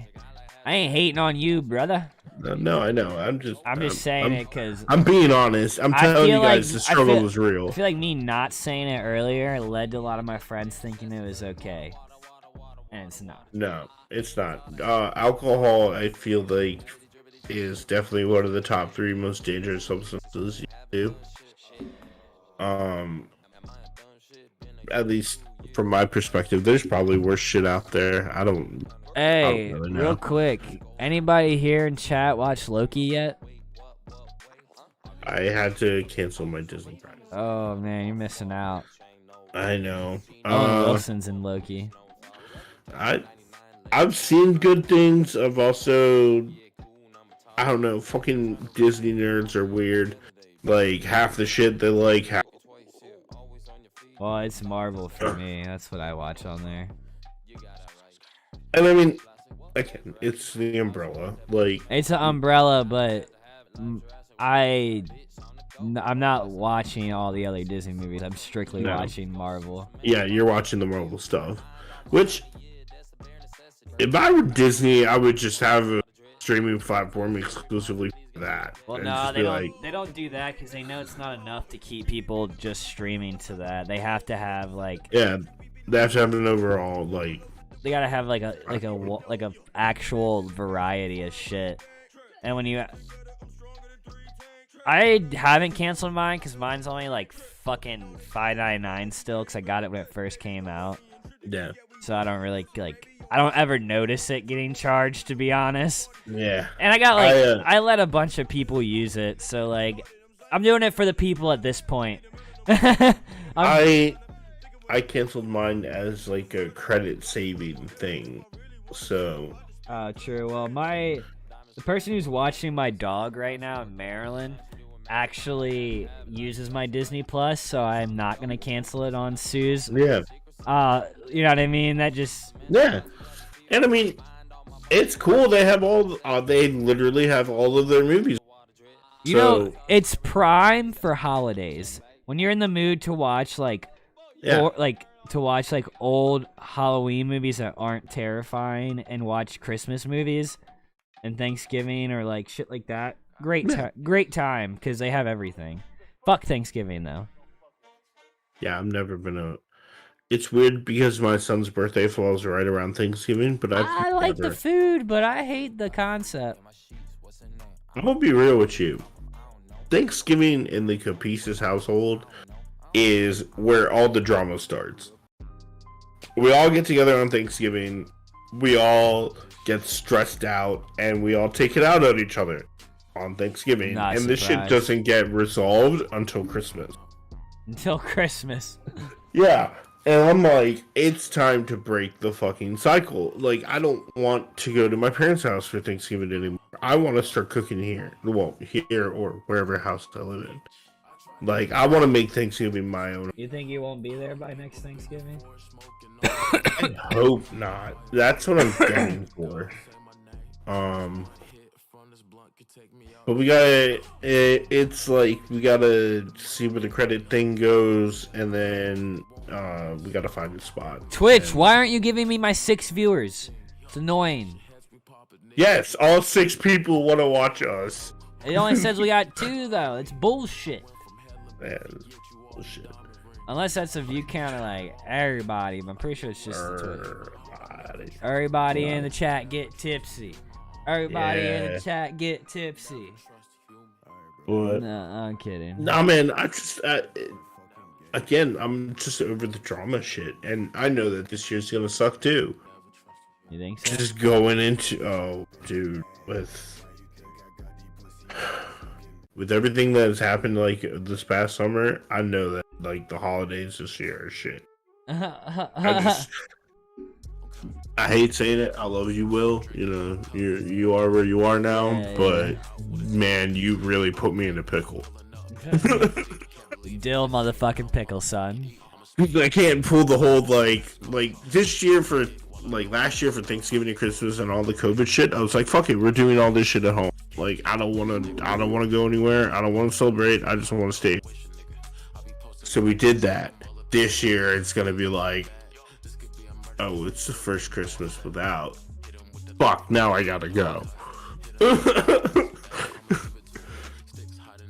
I ain't hating on you, brother. No, I know. I'm just saying it because I'm being honest. I'm telling you guys the struggle was I real. feel like me not saying it earlier led to a lot of my friends thinking it was okay, and it's not. No, it's not. Alcohol, I feel like, is definitely one of the top 3 most dangerous substances you do. At least from my perspective, there's probably worse shit out there. I don't Hey, really know. real quick, anybody here in chat watch Loki yet? I had to cancel my Disney Prime. Oh man, you're missing out. I know. Owen Wilson's in Loki. I've seen good things. I've also, I don't know, fucking Disney nerds are weird. Like half the shit they like. Well, it's Marvel for me. That's what I watch on there. And I mean, again, it's the umbrella. Like It's an umbrella, but I'm not watching all the other Disney movies. I'm strictly watching Marvel. Yeah, you're watching the Marvel stuff. Which, if I were Disney, I would just have a streaming platform exclusively for that. Well, and no, just they be don't. like, They don't do that because they know it's not enough to keep people just streaming to that. They have to have like. Yeah, they have to have an overall like. They gotta have like a actual variety of shit. And when you, I haven't canceled mine because mine's only like fucking $5.99 still because I got it when it first came out. Yeah. So I don't really I don't ever notice it getting charged, to be honest. Yeah. And I got I let a bunch of people use it, so like I'm doing it for the people at this point. I canceled mine as like a credit saving thing. So true. Well, the person who's watching my dog right now in Maryland actually uses my Disney Plus, so I'm not gonna cancel it on Sue's. yeah. You know what I mean? That just Yeah. And I mean, it's cool. They have they literally have all of their movies. You know, it's prime for holidays. When you're in the mood to watch like to watch like old Halloween movies that aren't terrifying and watch Christmas movies and Thanksgiving or like shit like that. Great time because they have everything. Fuck Thanksgiving though. Yeah, I've never been a. It's weird because my son's birthday falls right around Thanksgiving, but I like the food, but I hate the concept. I'm gonna be real with you. Thanksgiving in the Capices household is where all the drama starts. We all get together on Thanksgiving, we all get stressed out, and we all take it out on each other on Thanksgiving. Not and this shit surprised. doesn't get resolved until Christmas. Until Christmas. Yeah. And I'm like, it's time to break the fucking cycle. Like, I don't want to go to my parents' house for Thanksgiving anymore. I want to start cooking here. Well, here or wherever house I live in. Like, I want to make Thanksgiving my own. You think you won't be there by next Thanksgiving? I hope not. That's what I'm gunning for. But we gotta, it's like, we gotta see where the credit thing goes, and then we gotta find a spot. Twitch, why aren't you giving me my 6 viewers? It's annoying. Yes, all 6 people want to watch us. It only says we got 2 though. It's bullshit. Man, bullshit. Unless that's a view count of like everybody, but I'm pretty sure it's just the Twitch. Everybody in the chat get tipsy. Everybody in the chat get tipsy. What? No, I'm kidding. Nah, man, I just again, I'm just over the drama shit, and I know that this year's gonna suck too. You think so? Just going into dude, with everything that has happened like this past summer, I know that like the holidays this year are shit. I hate saying it. I love you, Will. You know, you are where you are now, but man, you really put me in a pickle. Dill motherfucking pickle, son. I can't pull the whole like this year for like last year for Thanksgiving and Christmas and all the COVID shit. I was like, fuck it, we're doing all this shit at home. Like, I don't want to go anywhere. I don't want to celebrate. I just want to stay. So we did that. This year, it's gonna be like, oh, it's the first Christmas without. Fuck, now I gotta go.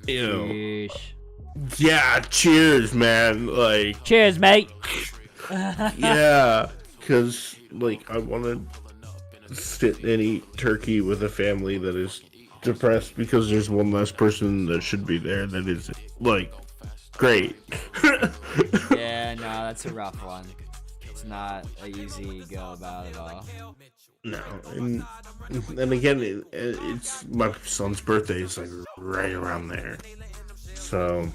You know. Yeesh. Yeah, cheers, man. Like, Cheers, mate. yeah, because like I want to sit and eat turkey with a family that is depressed because there's one less person that should be there that is like great. Yeah, no, that's a rough one. It's not an easy go about it all. No, and again, it's my son's birthday is like right around there, so.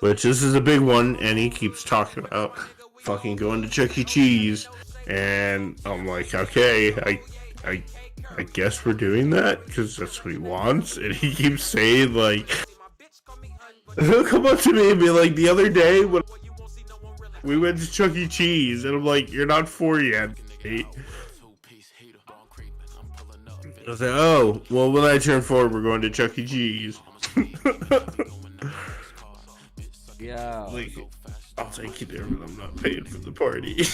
Which this is a big one, and he keeps talking about fucking going to Chuck E. Cheese, and I'm like, okay, I guess we're doing that because that's what he wants, and he keeps saying like, he'll come up to me and be like, the other day when we went to Chuck E. Cheese, and I'm like, you're not 4 yet. I was like, oh, well, when I turn 4, we're going to Chuck E. Cheese. Yeah. Like, I'll take you there, but I'm not paying for the party.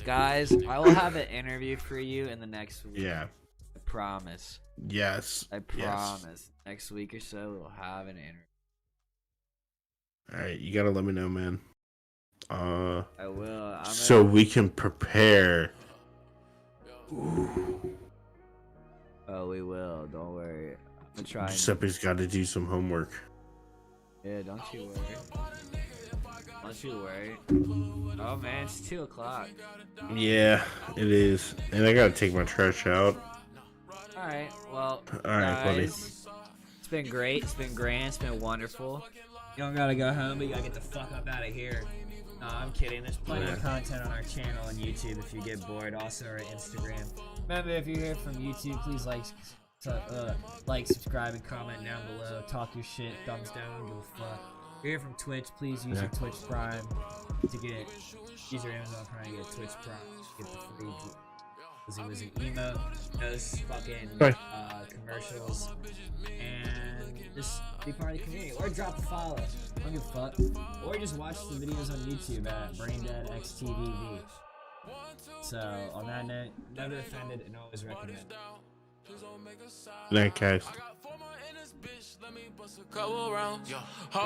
Guys, I will have an interview for you in the next week. Yeah. I promise. Yes. I promise. Yes. Next week or so, we'll have an interview. Alright, you gotta let me know, man. I will. So we can prepare. Ooh. Oh, we will. Don't worry. I'm trying. Giuseppe's gotta do some homework. Yeah, don't you worry. Don't you worry. Oh man, it's 2 o'clock. Yeah, it is. And I gotta take my trash out. Alright, well, Alright, buddy. guys, it's been great. It's been grand. It's been wonderful. You don't gotta go home, but you gotta get the fuck up out of here. No, I'm kidding. There's plenty of content on our channel on YouTube if you get bored. Also, our Instagram. Remember, if you're here from YouTube, please like, subscribe, and comment down below. Talk your shit. Thumbs down. Give a fuck. If you're here from Twitch, please use your Twitch Prime to get. Use your Amazon Prime to get Twitch Prime. Get the free Wizzy emote. Those fucking commercials. And just be part of the community, or drop a follow. I don't give a fuck. Or just watch the videos on YouTube at BrainDeadXTVV. So, on that note, never offended and always recommend. Night, guys. Couple rounds.